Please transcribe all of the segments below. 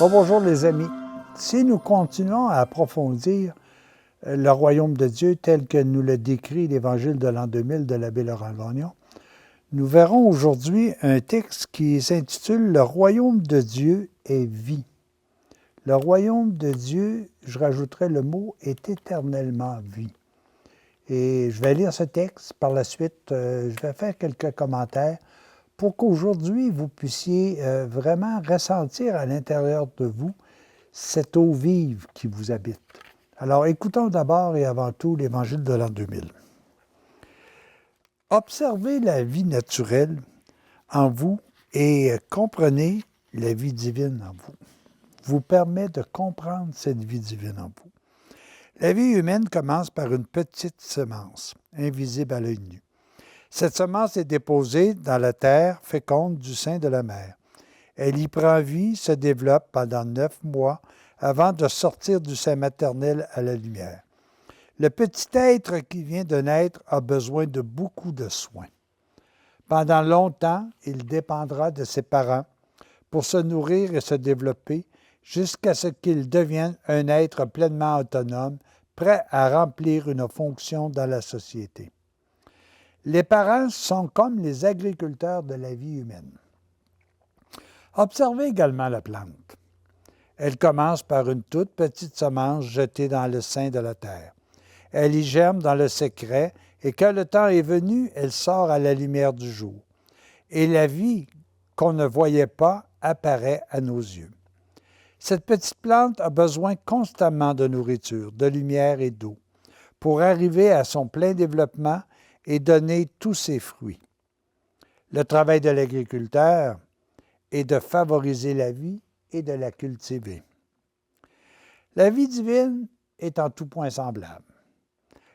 Bonjour les amis. Si nous continuons à approfondir le royaume de Dieu tel que nous le décrit l'Évangile de l'an 2000 de l'abbé Laurent Gagnon, nous verrons aujourd'hui un texte qui s'intitule « Le royaume de Dieu est vie ». Le royaume de Dieu, je rajouterai le mot, est éternellement vie. Et je vais lire ce texte. Par la suite, je vais faire quelques commentaires pour qu'aujourd'hui, vous puissiez vraiment ressentir à l'intérieur de vous cette eau vive qui vous habite. Alors, écoutons d'abord et avant tout l'Évangile de l'an 2000. Observez la vie naturelle en vous et comprenez la vie divine en vous. Vous permet de comprendre cette vie divine en vous. La vie humaine commence par une petite semence, invisible à l'œil nu. Cette semence est déposée dans la terre féconde du sein de la mère. Elle y prend vie, se développe pendant 9 mois avant de sortir du sein maternel à la lumière. Le petit être qui vient de naître a besoin de beaucoup de soins. Pendant longtemps, il dépendra de ses parents pour se nourrir et se développer jusqu'à ce qu'il devienne un être pleinement autonome, prêt à remplir une fonction dans la société. Les parents sont comme les agriculteurs de la vie humaine. Observez également la plante. Elle commence par une toute petite semence jetée dans le sein de la terre. Elle y germe dans le secret et quand le temps est venu, elle sort à la lumière du jour. Et la vie qu'on ne voyait pas apparaît à nos yeux. Cette petite plante a besoin constamment de nourriture, de lumière et d'eau pour arriver à son plein développement et donner tous ses fruits. Le travail de l'agriculteur est de favoriser la vie et de la cultiver. La vie divine est en tout point semblable.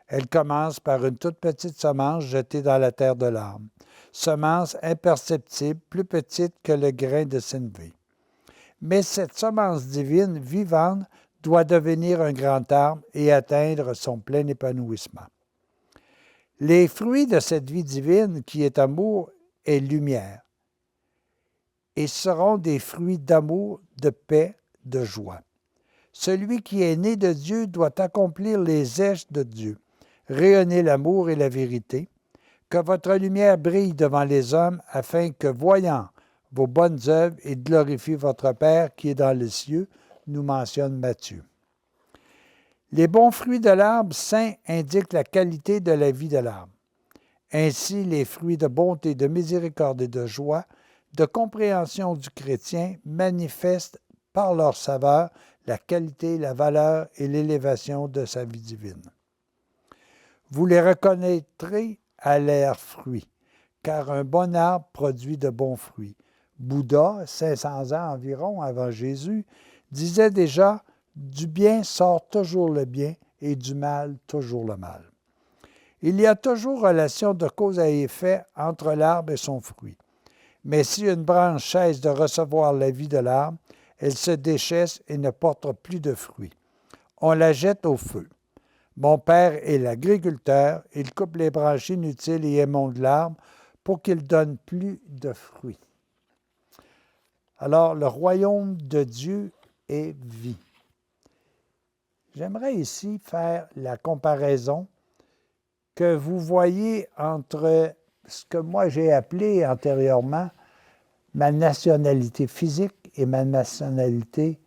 Elle commence par une toute petite semence jetée dans la terre de l'âme, semence imperceptible, plus petite que le grain de sénévé. Mais cette semence divine vivante doit devenir un grand arbre et atteindre son plein épanouissement. Les fruits de cette vie divine qui est amour et lumière, et seront des fruits d'amour, de paix, de joie. Celui qui est né de Dieu doit accomplir les gestes de Dieu, rayonner l'amour et la vérité, que votre lumière brille devant les hommes afin que, voyant vos bonnes œuvres, ils glorifient votre Père qui est dans les cieux, nous mentionne Matthieu. Les bons fruits de l'arbre saint indiquent la qualité de la vie de l'arbre. Ainsi, les fruits de bonté, de miséricorde et de joie, de compréhension du chrétien manifestent par leur saveur la qualité, la valeur et l'élévation de sa vie divine. Vous les reconnaîtrez à leurs fruits, car un bon arbre produit de bons fruits. Bouddha, 500 ans environ avant Jésus, disait déjà « Du bien sort toujours le bien et du mal toujours le mal ». Il y a toujours relation de cause à effet entre l'arbre et son fruit. Mais si une branche cesse de recevoir la vie de l'arbre, elle se déchaisse et ne porte plus de fruits. On la jette au feu. Mon père est l'agriculteur, il coupe les branches inutiles et émonde l'arbre pour qu'il donne plus de fruits. Alors, le royaume de Dieu est vie. J'aimerais ici faire la comparaison que vous voyez entre ce que moi j'ai appelé antérieurement ma nationalité physique et ma nationalité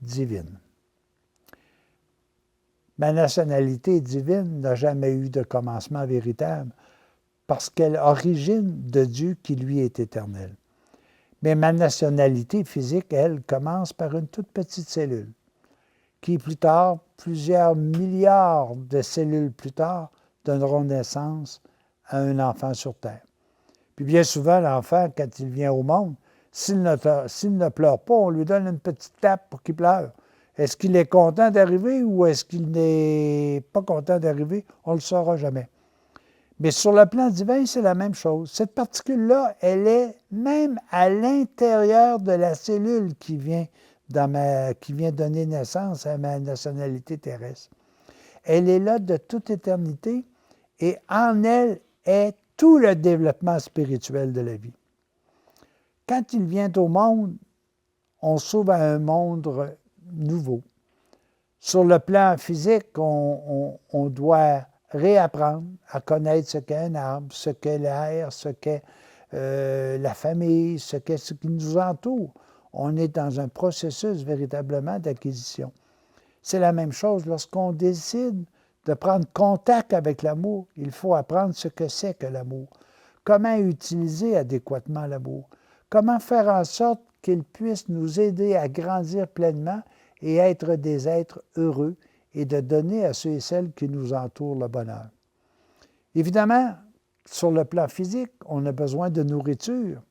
divine. Ma nationalité divine n'a jamais eu de commencement véritable parce qu'elle origine de Dieu qui lui est éternel. Mais ma nationalité physique, elle, commence par une toute petite cellule qui, plus tard, plusieurs milliards de cellules plus tard, donneront naissance à un enfant sur Terre. Puis bien souvent, l'enfant, quand il vient au monde, s'il ne pleure pas, on lui donne une petite tape pour qu'il pleure. Est-ce qu'il est content d'arriver ou est-ce qu'il n'est pas content d'arriver? On ne le saura jamais. Mais sur le plan divin, c'est la même chose. Cette particule-là, elle est même à l'intérieur de la cellule qui vient donner naissance à ma nationalité terrestre. Elle est là de toute éternité et en elle est tout le développement spirituel de la vie. Quand il vient au monde, on s'ouvre à un monde nouveau. Sur le plan physique, on doit réapprendre à connaître ce qu'est un arbre, ce qu'est l'air, ce qu'est la famille, ce qu'est ce qui nous entoure. On est dans un processus véritablement d'acquisition. C'est la même chose lorsqu'on décide de prendre contact avec l'amour. Il faut apprendre ce que c'est que l'amour. Comment utiliser adéquatement l'amour. Comment faire en sorte qu'il puisse nous aider à grandir pleinement et être des êtres heureux et de donner à ceux et celles qui nous entourent le bonheur. Évidemment, sur le plan physique, on a besoin de nourriture.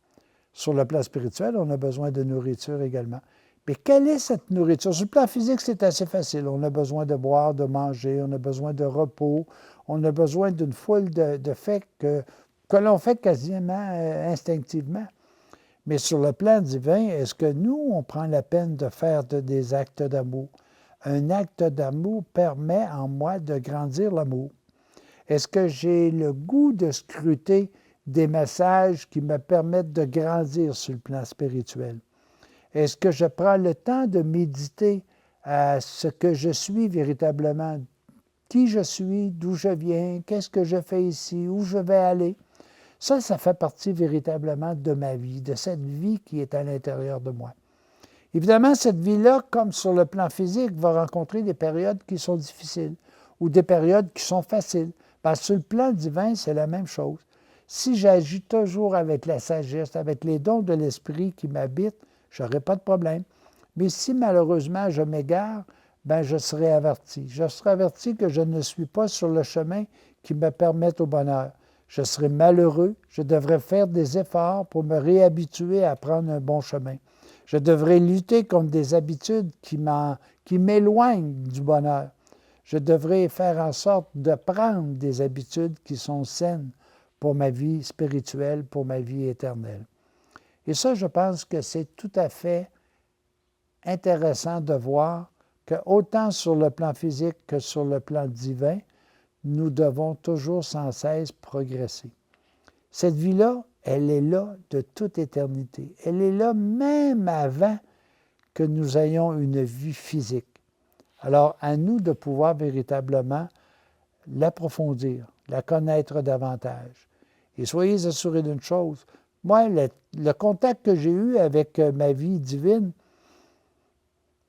Sur le plan spirituel, on a besoin de nourriture également. Mais quelle est cette nourriture? Sur le plan physique, c'est assez facile. On a besoin de boire, de manger, on a besoin de repos, on a besoin d'une foule de faits que l'on fait quasiment instinctivement. Mais sur le plan divin, est-ce que nous, on prend la peine de faire des actes d'amour? Un acte d'amour permet en moi de grandir l'amour. Est-ce que j'ai le goût de scruter des messages qui me permettent de grandir sur le plan spirituel? Est-ce que je prends le temps de méditer à ce que je suis véritablement? Qui je suis, d'où je viens, qu'est-ce que je fais ici, où je vais aller? Ça fait partie véritablement de ma vie, de cette vie qui est à l'intérieur de moi. Évidemment, cette vie-là, comme sur le plan physique, va rencontrer des périodes qui sont difficiles ou des périodes qui sont faciles. Parce que sur le plan divin, c'est la même chose. Si j'agis toujours avec la sagesse, avec les dons de l'esprit qui m'habitent, je n'aurai pas de problème. Mais si malheureusement je m'égare, je serai averti. Je serai averti que je ne suis pas sur le chemin qui me permette au bonheur. Je serai malheureux, je devrais faire des efforts pour me réhabituer à prendre un bon chemin. Je devrais lutter contre des habitudes qui m'éloignent du bonheur. Je devrais faire en sorte de prendre des habitudes qui sont saines pour ma vie spirituelle, pour ma vie éternelle. Et ça, je pense que c'est tout à fait intéressant de voir que autant sur le plan physique que sur le plan divin, nous devons toujours sans cesse progresser. Cette vie-là, elle est là de toute éternité. Elle est là même avant que nous ayons une vie physique. Alors, à nous de pouvoir véritablement l'approfondir, la connaître davantage. Et soyez assurés d'une chose, moi, le contact que j'ai eu avec ma vie divine,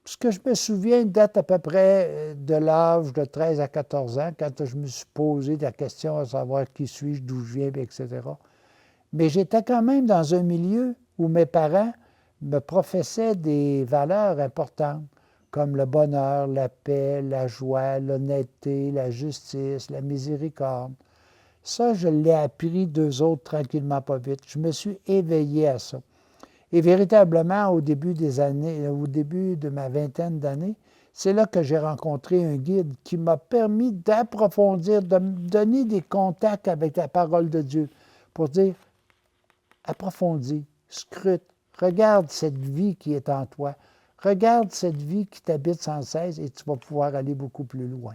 ce que je me souviens date à peu près de l'âge de 13 à 14 ans, quand je me suis posé la question à savoir qui suis-je, d'où je viens, etc. Mais j'étais quand même dans un milieu où mes parents me professaient des valeurs importantes, comme le bonheur, la paix, la joie, l'honnêteté, la justice, la miséricorde. Ça, je l'ai appris d'eux autres tranquillement, pas vite. Je me suis éveillé à ça. Et véritablement, au début de ma vingtaine d'années, c'est là que j'ai rencontré un guide qui m'a permis d'approfondir, de me donner des contacts avec la parole de Dieu pour dire, approfondis, scrute, regarde cette vie qui est en toi, regarde cette vie qui t'habite sans cesse et tu vas pouvoir aller beaucoup plus loin.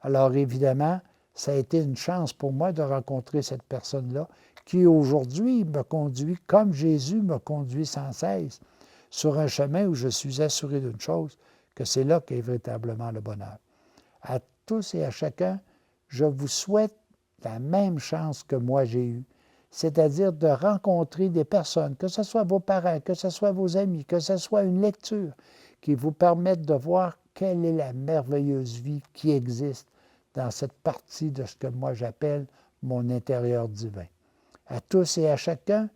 Alors évidemment, ça a été une chance pour moi de rencontrer cette personne-là qui aujourd'hui me conduit comme Jésus me conduit sans cesse sur un chemin où je suis assuré d'une chose, que c'est là qu'est véritablement le bonheur. À tous et à chacun, je vous souhaite la même chance que moi j'ai eue, c'est-à-dire de rencontrer des personnes, que ce soit vos parents, que ce soit vos amis, que ce soit une lecture qui vous permette de voir quelle est la merveilleuse vie qui existe dans cette partie de ce que moi j'appelle mon intérieur divin. À tous et à chacun,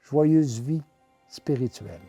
joyeuse vie spirituelle.